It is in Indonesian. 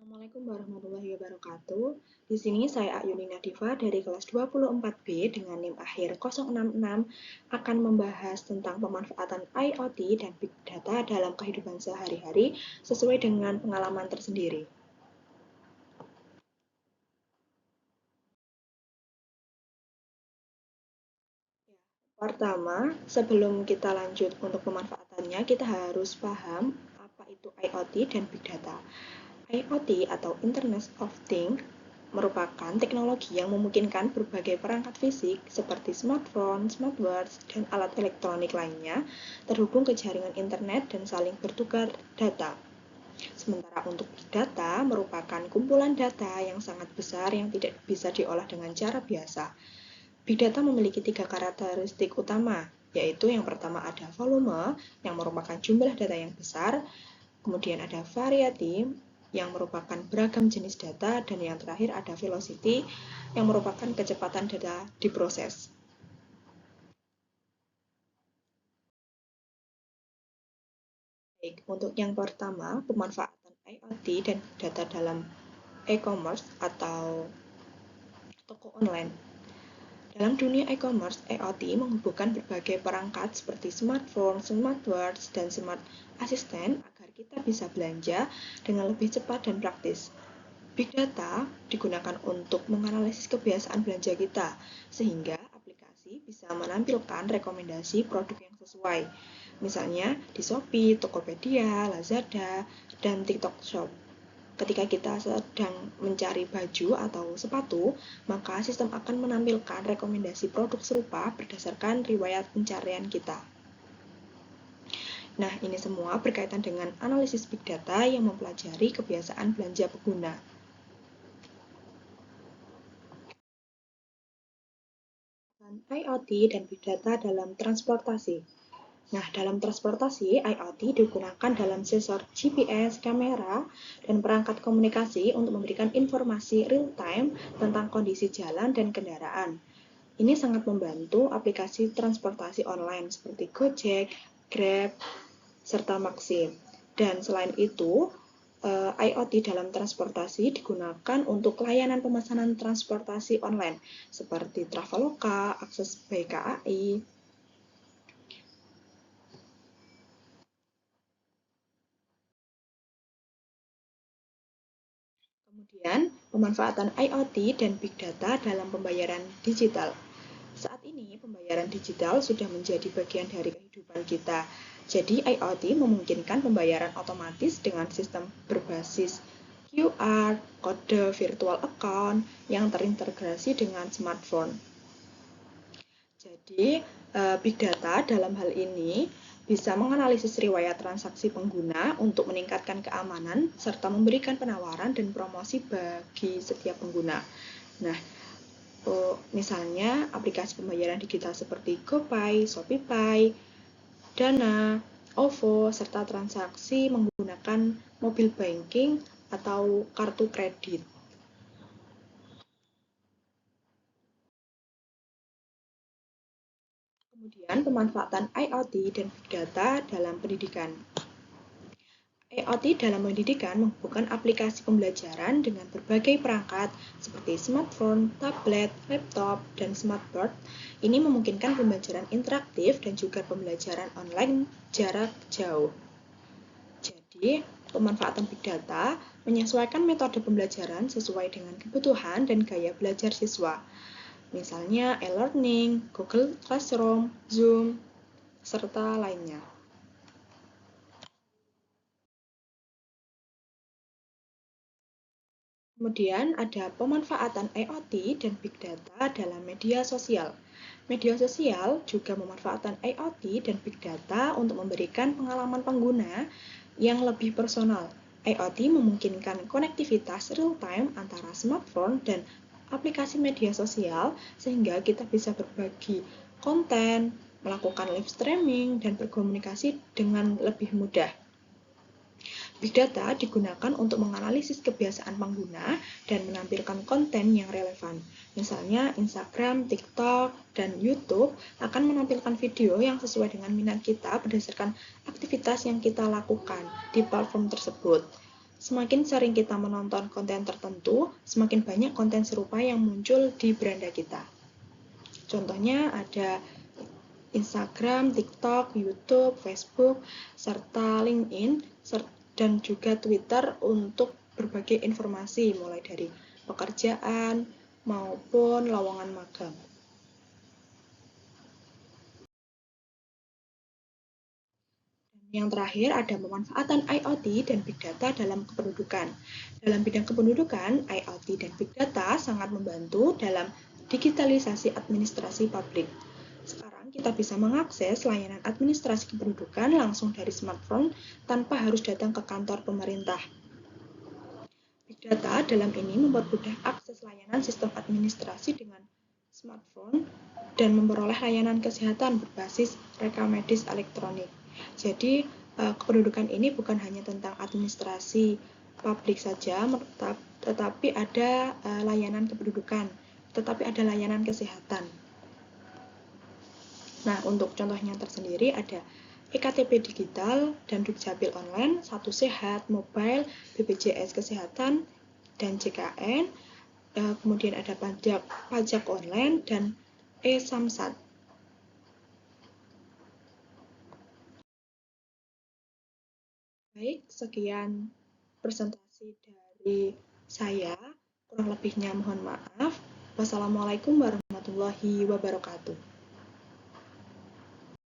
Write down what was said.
Assalamualaikum warahmatullahi wabarakatuh. Di sini saya Ayuni Nadifa dari kelas 24B dengan NIM akhir 066 akan membahas tentang pemanfaatan IoT dan Big Data dalam kehidupan sehari-hari sesuai dengan pengalaman tersendiri. Pertama, sebelum kita lanjut untuk pemanfaatannya, kita harus paham apa itu IoT dan Big Data. IoT atau Internet of Things merupakan teknologi yang memungkinkan berbagai perangkat fisik seperti smartphone, smartwatch, dan alat elektronik lainnya terhubung ke jaringan internet dan saling bertukar data. Sementara untuk Big Data merupakan kumpulan data yang sangat besar yang tidak bisa diolah dengan cara biasa. Big Data memiliki tiga karakteristik utama, yaitu yang pertama ada volume, yang merupakan jumlah data yang besar, kemudian ada variety, yang merupakan beragam jenis data, dan yang terakhir ada velocity, yang merupakan kecepatan data diproses. Baik, untuk yang pertama, pemanfaatan IoT dan data dalam e-commerce atau toko online. Dalam dunia e-commerce, IoT menghubungkan berbagai perangkat seperti smartphone, smartwatch, dan smart assistant agar kita bisa belanja dengan lebih cepat dan praktis. Big Data digunakan untuk menganalisis kebiasaan belanja kita, sehingga aplikasi bisa menampilkan rekomendasi produk yang sesuai. Misalnya di Shopee, Tokopedia, Lazada, dan TikTok Shop. Ketika kita sedang mencari baju atau sepatu, maka sistem akan menampilkan rekomendasi produk serupa berdasarkan riwayat pencarian kita. Nah, ini semua berkaitan dengan analisis Big Data yang mempelajari kebiasaan belanja pengguna. IoT dan Big Data dalam transportasi. Nah, dalam transportasi, IoT digunakan dalam sensor GPS, kamera, dan perangkat komunikasi untuk memberikan informasi real-time tentang kondisi jalan dan kendaraan. Ini sangat membantu aplikasi transportasi online seperti Gojek, Grab, serta Maxim. Dan selain itu, IoT dalam transportasi digunakan untuk layanan pemesanan transportasi online seperti Traveloka, akses by KAI. Kemudian, pemanfaatan IoT dan Big Data dalam pembayaran digital. Saat ini, pembayaran digital sudah menjadi bagian dari kehidupan kita. Jadi, IoT memungkinkan pembayaran otomatis dengan sistem berbasis QR, kode virtual account yang terintegrasi dengan smartphone. Jadi, Big Data dalam hal ini bisa menganalisis riwayat transaksi pengguna untuk meningkatkan keamanan serta memberikan penawaran dan promosi bagi setiap pengguna. Nah, misalnya aplikasi pembayaran digital seperti GoPay, ShopeePay, Dana, OVO, serta transaksi menggunakan mobile banking atau kartu kredit. Kemudian pemanfaatan IoT dan Big Data dalam pendidikan. IoT dalam pendidikan menghubungkan aplikasi pembelajaran dengan berbagai perangkat seperti smartphone, tablet, laptop, dan smartboard. Ini memungkinkan pembelajaran interaktif dan juga pembelajaran online jarak jauh. Jadi, pemanfaatan Big Data menyesuaikan metode pembelajaran sesuai dengan kebutuhan dan gaya belajar siswa. Misalnya e-learning, Google Classroom, Zoom, serta lainnya. Kemudian ada pemanfaatan IoT dan Big Data dalam media sosial. Media sosial juga memanfaatkan IoT dan Big Data untuk memberikan pengalaman pengguna yang lebih personal. IoT memungkinkan konektivitas real-time antara smartphone dan aplikasi media sosial sehingga kita bisa berbagi konten, melakukan live streaming, dan berkomunikasi dengan lebih mudah. Big Data digunakan untuk menganalisis kebiasaan pengguna dan menampilkan konten yang relevan. Misalnya Instagram, TikTok, dan YouTube akan menampilkan video yang sesuai dengan minat kita berdasarkan aktivitas yang kita lakukan di platform tersebut. Semakin sering kita menonton konten tertentu, semakin banyak konten serupa yang muncul di beranda kita. Contohnya ada Instagram, TikTok, YouTube, Facebook, serta LinkedIn, dan juga Twitter untuk berbagai informasi mulai dari pekerjaan maupun lowongan magang. Yang terakhir ada pemanfaatan IoT dan Big Data dalam kependudukan. Dalam bidang kependudukan, IoT dan Big Data sangat membantu dalam digitalisasi administrasi publik. Sekarang kita bisa mengakses layanan administrasi kependudukan langsung dari smartphone tanpa harus datang ke kantor pemerintah. Big Data dalam ini mempermudah akses layanan sistem administrasi dengan smartphone dan memperoleh layanan kesehatan berbasis rekam medis elektronik. Jadi, kependudukan ini bukan hanya tentang administrasi publik saja, tetapi ada layanan kependudukan, tetapi ada layanan kesehatan. Nah, untuk contohnya tersendiri ada EKTP digital dan Dukcapil online, Satu Sehat, Mobile, BPJS Kesehatan, dan JKN. Kemudian ada pajak online dan e-Samsat. Baik, sekian presentasi dari saya. Kurang lebihnya mohon maaf. Wassalamualaikum warahmatullahi wabarakatuh.